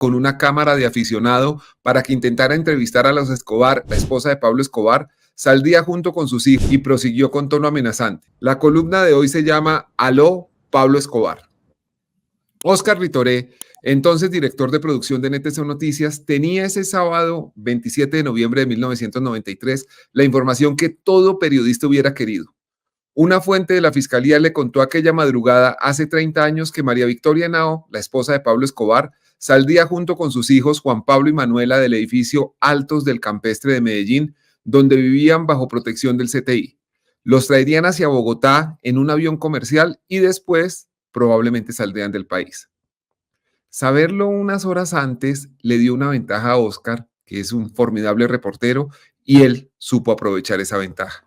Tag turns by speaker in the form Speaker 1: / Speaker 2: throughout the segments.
Speaker 1: con una cámara de aficionado para que intentara entrevistar a los Escobar, la esposa de Pablo Escobar, saldría junto con sus hijos y prosiguió con tono amenazante. La columna de hoy se llama Aló, Pablo Escobar. Óscar Ritoré, entonces director de producción de NTC Noticias, tenía ese sábado 27 de noviembre de 1993 la información que todo periodista hubiera querido. Una fuente de la fiscalía le contó aquella madrugada hace 30 años que María Victoria Henao, la esposa de Pablo Escobar, saldría junto con sus hijos Juan Pablo y Manuela del edificio Altos del Campestre de Medellín, donde vivían bajo protección del CTI. Los traerían hacia Bogotá en un avión comercial y después probablemente saldrían del país. Saberlo unas horas antes le dio una ventaja a Óscar, que es un formidable reportero, y él supo aprovechar esa ventaja.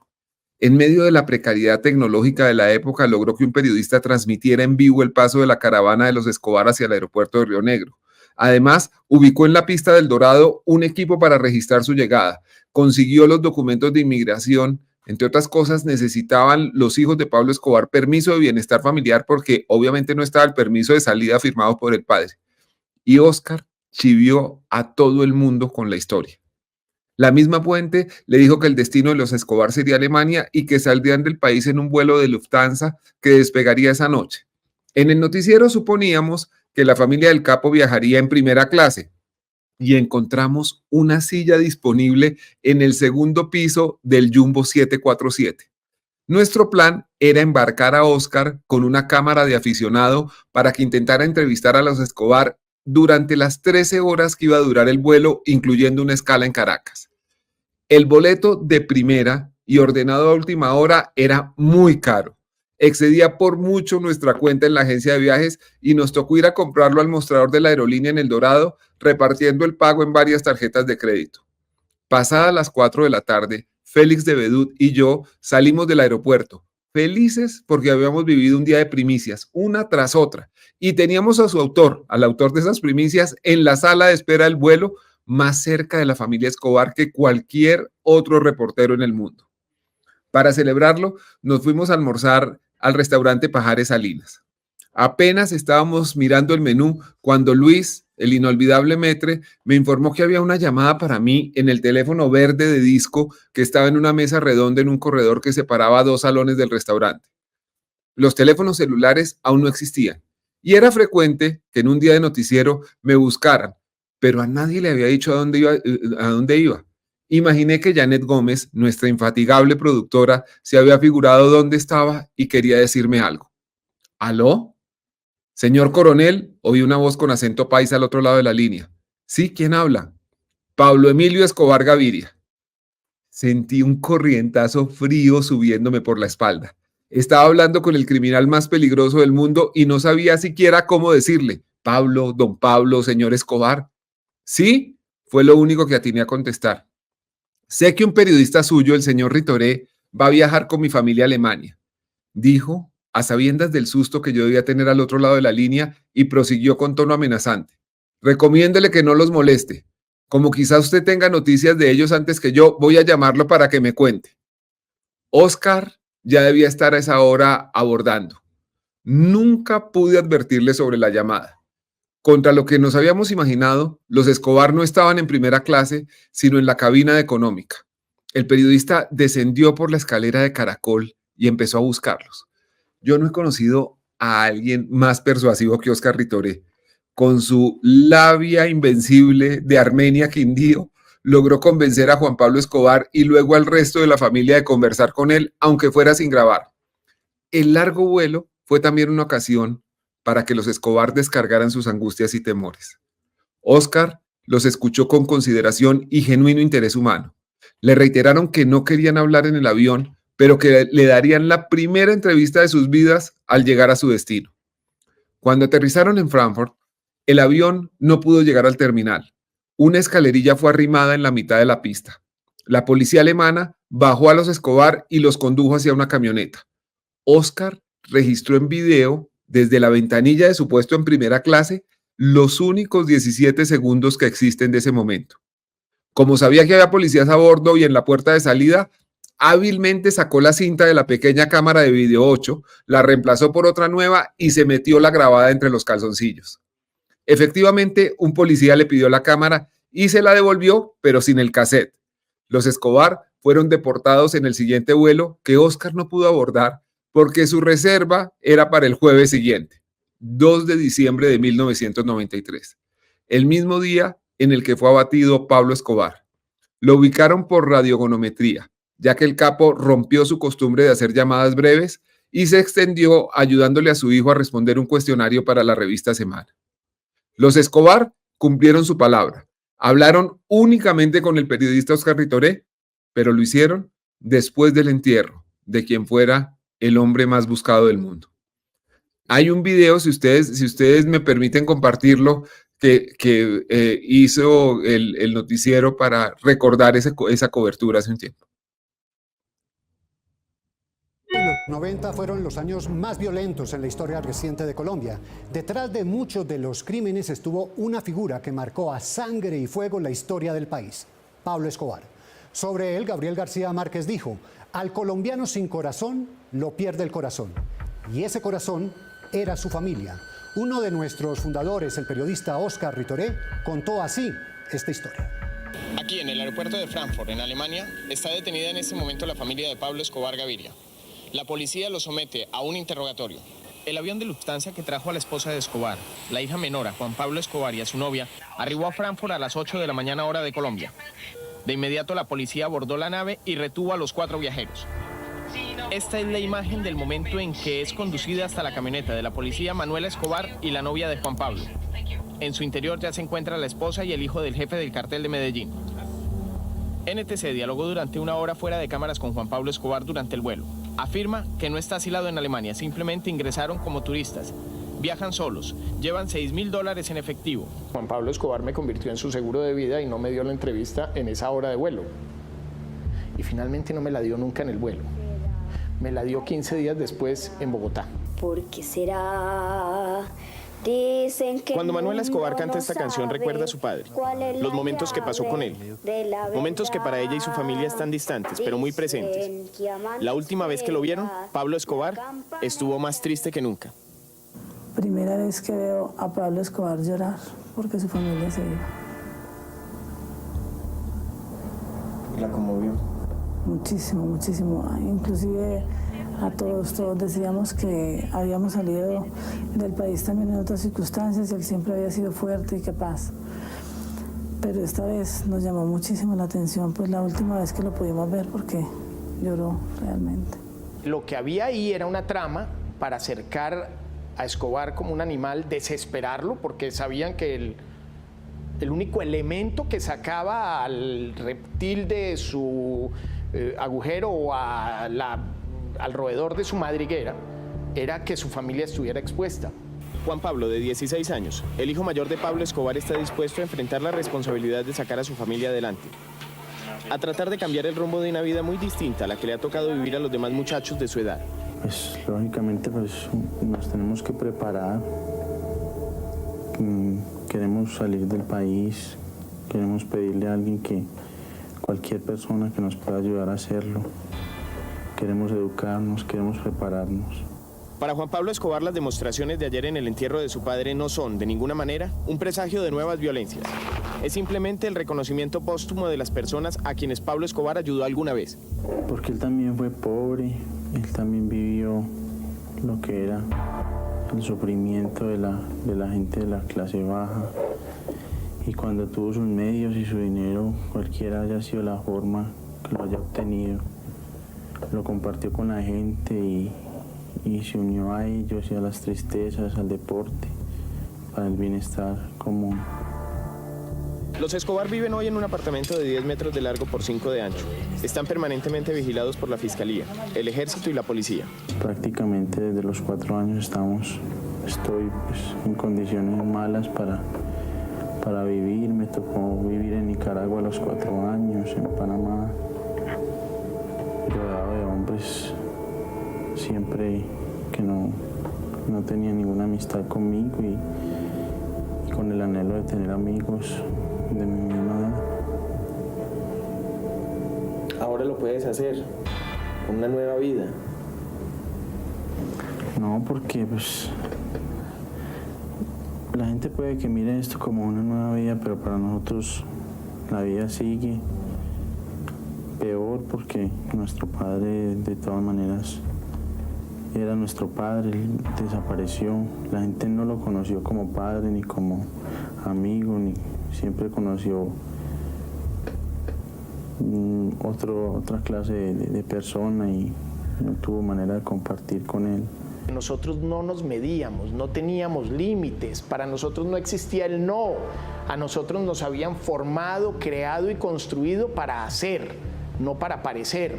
Speaker 1: En medio de la precariedad tecnológica de la época, logró que un periodista transmitiera en vivo el paso de la caravana de los Escobar hacia el aeropuerto de Río Negro. Además, ubicó en la pista del Dorado un equipo para registrar su llegada. Consiguió los documentos de inmigración. Entre otras cosas, necesitaban los hijos de Pablo Escobar permiso de bienestar familiar porque obviamente no estaba el permiso de salida firmado por el padre. Y Óscar chivió a todo el mundo con la historia. La misma fuente le dijo que el destino de los Escobar sería Alemania y que saldrían del país en un vuelo de Lufthansa que despegaría esa noche. En el noticiero suponíamos que la familia del capo viajaría en primera clase y encontramos una silla disponible en el segundo piso del Jumbo 747. Nuestro plan era embarcar a Óscar con una cámara de aficionado para que intentara entrevistar a los Escobar durante las 13 horas que iba a durar el vuelo, incluyendo una escala en Caracas. El boleto de primera y ordenado a última hora era muy caro. Excedía por mucho nuestra cuenta en la agencia de viajes y nos tocó ir a comprarlo al mostrador de la aerolínea en El Dorado, repartiendo el pago en varias tarjetas de crédito. Pasadas las 4 de la tarde, Félix de Bedut y yo salimos del aeropuerto, felices porque habíamos vivido un día de primicias, una tras otra, y teníamos a su autor, al autor de esas primicias, en la sala de espera del vuelo, más cerca de la familia Escobar que cualquier otro reportero en el mundo. Para celebrarlo, nos fuimos a almorzar al restaurante Pajares Salinas. Apenas estábamos mirando el menú cuando Luis, el inolvidable Metre, me informó que había una llamada para mí en el teléfono verde de disco que estaba en una mesa redonda en un corredor que separaba 2 salones del restaurante. Los teléfonos celulares aún no existían y era frecuente que en un día de noticiero me buscaran, pero a nadie le había dicho a dónde iba. Imaginé que Janet Gómez, nuestra infatigable productora, se había figurado dónde estaba y quería decirme algo. ¿Aló? Señor coronel, oí una voz con acento paisa al otro lado de la línea. Sí, ¿quién habla? Pablo Emilio Escobar Gaviria. Sentí un corrientazo frío subiéndome por la espalda. Estaba hablando con el criminal más peligroso del mundo y no sabía siquiera cómo decirle. Pablo, don Pablo, señor Escobar. Sí, fue lo único que atiné a contestar. Sé que un periodista suyo, el señor Ritoré, va a viajar con mi familia a Alemania, dijo, a sabiendas del susto que yo debía tener al otro lado de la línea, y prosiguió con tono amenazante. Recomiéndele que no los moleste. Como quizá usted tenga noticias de ellos antes que yo, voy a llamarlo para que me cuente. Óscar ya debía estar a esa hora abordando. Nunca pude advertirle sobre la llamada. Contra lo que nos habíamos imaginado, los Escobar no estaban en primera clase, sino en la cabina de económica. El periodista descendió por la escalera de caracol y empezó a buscarlos. Yo no he conocido a alguien más persuasivo que Óscar Ritoré. Con su labia invencible de Armenia Quindío, logró convencer a Juan Pablo Escobar y luego al resto de la familia de conversar con él, aunque fuera sin grabar. El largo vuelo fue también una ocasión para que los Escobar descargaran sus angustias y temores. Óscar los escuchó con consideración y genuino interés humano. Le reiteraron que no querían hablar en el avión, pero que le darían la primera entrevista de sus vidas al llegar a su destino. Cuando aterrizaron en Frankfurt, el avión no pudo llegar al terminal. Una escalerilla fue arrimada en la mitad de la pista. La policía alemana bajó a los Escobar y los condujo hacia una camioneta. Óscar registró en video, desde la ventanilla de su puesto en primera clase, los únicos 17 segundos que existen de ese momento. Como sabía que había policías a bordo y en la puerta de salida, hábilmente sacó la cinta de la pequeña cámara de video 8, la reemplazó por otra nueva y se metió la grabada entre los calzoncillos. Efectivamente, un policía le pidió la cámara y se la devolvió, pero sin el cassette. Los Escobar fueron deportados en el siguiente vuelo que Oscar no pudo abordar porque su reserva era para el jueves siguiente, 2 de diciembre de 1993, el mismo día en el que fue abatido Pablo Escobar. Lo ubicaron por radiogonometría, ya que el capo rompió su costumbre de hacer llamadas breves y se extendió ayudándole a su hijo a responder un cuestionario para la revista Semana. Los Escobar cumplieron su palabra. Hablaron únicamente con el periodista Oscar Ritoré, pero lo hicieron después del entierro de quien fuera el hombre más buscado del mundo. Hay un video, si ustedes me permiten compartirlo, que hizo el noticiero para recordar esa cobertura hace un tiempo.
Speaker 2: Los 90 fueron los años más violentos en la historia reciente de Colombia. Detrás de muchos de los crímenes estuvo una figura que marcó a sangre y fuego la historia del país, Pablo Escobar. Sobre él, Gabriel García Márquez dijo: al colombiano sin corazón lo pierde el corazón. Y ese corazón era su familia. Uno de nuestros fundadores, el periodista Oscar Ritoré, contó así esta historia.
Speaker 3: Aquí en el aeropuerto de Frankfurt, en Alemania, está detenida en este momento la familia de Pablo Escobar Gaviria. La policía lo somete a un interrogatorio. El avión de Lufthansa que trajo a la esposa de Escobar, la hija menor, a Juan Pablo Escobar, y a su novia, arribó a Frankfurt a las 8 de la mañana hora de Colombia. De inmediato la policía abordó la nave y retuvo a los 4 viajeros. Esta es la imagen del momento en que es conducida hasta la camioneta de la policía Manuela Escobar y la novia de Juan Pablo. En su interior ya se encuentra la esposa y el hijo del jefe del cartel de Medellín. NTC dialogó durante una hora fuera de cámaras con Juan Pablo Escobar durante el vuelo. Afirma que no está asilado en Alemania, simplemente ingresaron como turistas. Viajan solos, llevan $6.000 en efectivo.
Speaker 4: Juan Pablo Escobar me convirtió en su seguro de vida y no me dio la entrevista en esa hora de vuelo. Y finalmente no me la dio nunca en el vuelo. Me la dio 15 días después en Bogotá.
Speaker 5: ¿Por qué será? Dicen que
Speaker 3: cuando Manuela Escobar canta esta canción recuerda a su padre, los momentos que pasó con él, momentos que para ella y su familia están distantes, pero muy presentes. La última vez que lo vieron, Pablo Escobar estuvo más triste que nunca.
Speaker 6: Primera vez que veo a Pablo Escobar llorar porque su familia se iba.
Speaker 3: ¿La conmovió?
Speaker 6: Muchísimo, muchísimo. Inclusive a todos decíamos que habíamos salido del país también en otras circunstancias y él siempre había sido fuerte y capaz. Pero esta vez nos llamó muchísimo la atención, pues la última vez que lo pudimos ver, porque lloró realmente.
Speaker 4: Lo que había ahí era una trama para acercar a Escobar como un animal, desesperarlo, porque sabían que el único elemento que sacaba al reptil de su agujero o al roedor de su madriguera era que su familia estuviera expuesta.
Speaker 3: Juan Pablo, de 16 años, el hijo mayor de Pablo Escobar, está dispuesto a enfrentar la responsabilidad de sacar a su familia adelante, a tratar de cambiar el rumbo de una vida muy distinta a la que le ha tocado vivir a los demás muchachos de su edad.
Speaker 7: Pues lógicamente nos tenemos que preparar. Queremos salir del país, queremos pedirle a alguien cualquier persona que nos pueda ayudar a hacerlo. Queremos educarnos, queremos prepararnos.
Speaker 3: Para Juan Pablo Escobar, las demostraciones de ayer en el entierro de su padre no son, de ninguna manera, un presagio de nuevas violencias. Es simplemente el reconocimiento póstumo de las personas a quienes Pablo Escobar ayudó alguna vez.
Speaker 7: Porque él también fue pobre, él también vivió lo que era el sufrimiento de la gente de la clase baja. Y cuando tuvo sus medios y su dinero, cualquiera haya sido la forma que lo haya obtenido, lo compartió con la gente y se unió a ellos y a las tristezas, al deporte, para el bienestar común.
Speaker 3: Los Escobar viven hoy en un apartamento de 10 metros de largo por 5 de ancho. Están permanentemente vigilados por la Fiscalía, el Ejército y la Policía.
Speaker 7: Prácticamente desde los 4 años estoy en condiciones malas para vivir. Me tocó vivir en Nicaragua a los 4 años, en Panamá, rodeado de hombres siempre que no tenía ninguna amistad conmigo y con el anhelo de tener amigos de mi misma edad.
Speaker 3: Ahora lo puedes hacer, con una nueva vida.
Speaker 7: No, porque La gente puede que mire esto como una nueva vida, pero para nosotros la vida sigue peor porque nuestro padre de todas maneras era nuestro padre, él desapareció. La gente no lo conoció como padre ni como amigo, ni siempre conoció otra clase de persona y no tuvo manera de compartir con él.
Speaker 4: Nosotros no nos medíamos, no teníamos límites, para nosotros no existía el no, a nosotros nos habían formado, creado y construido para hacer, no para parecer.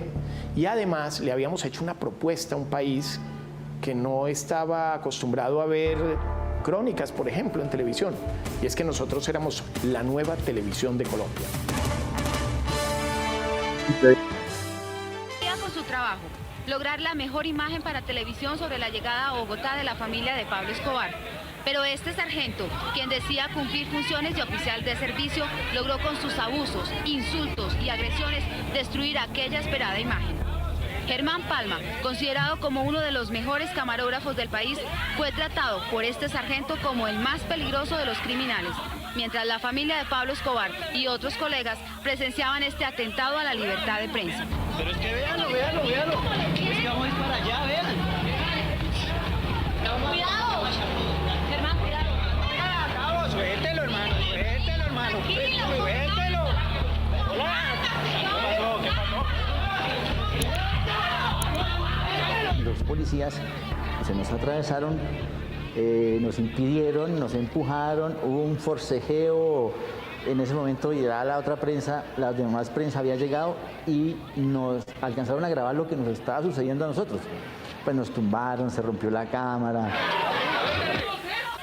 Speaker 4: Y además le habíamos hecho una propuesta a un país que no estaba acostumbrado a ver crónicas, por ejemplo, en televisión, y es que nosotros éramos la nueva televisión de Colombia.
Speaker 8: Con su trabajo, lograr la mejor imagen para televisión sobre la llegada a Bogotá de la familia de Pablo Escobar. Pero este sargento, quien decía cumplir funciones de oficial de servicio, logró con sus abusos, insultos y agresiones destruir aquella esperada imagen. Germán Palma, considerado como uno de los mejores camarógrafos del país, fue tratado por este sargento como el más peligroso de los criminales, mientras la familia de Pablo Escobar y otros colegas presenciaban este atentado a la libertad de prensa.
Speaker 9: Pero es que véanlo. Es que vamos a ir para allá, vean.
Speaker 8: ¡Cuidado! Germán, cuidado.
Speaker 9: Cabo, suéltelo, hermano. Suéltelo. Hola. ¿Qué pasó?
Speaker 10: Los policías se nos atravesaron, nos impidieron, nos empujaron, hubo un forcejeo. En ese momento ya la otra prensa, la demás prensa había llegado y nos alcanzaron a grabar lo que nos estaba sucediendo a nosotros. Pues nos tumbaron, se rompió la cámara.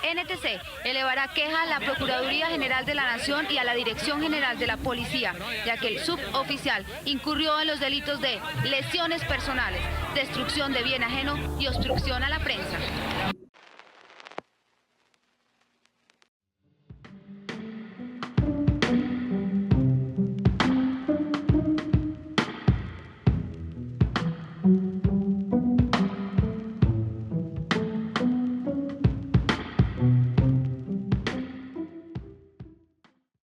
Speaker 8: NTC elevará queja a la Procuraduría General de la Nación y a la Dirección General de la Policía, ya que el suboficial incurrió en los delitos de lesiones personales, destrucción de bien ajeno y obstrucción a la prensa.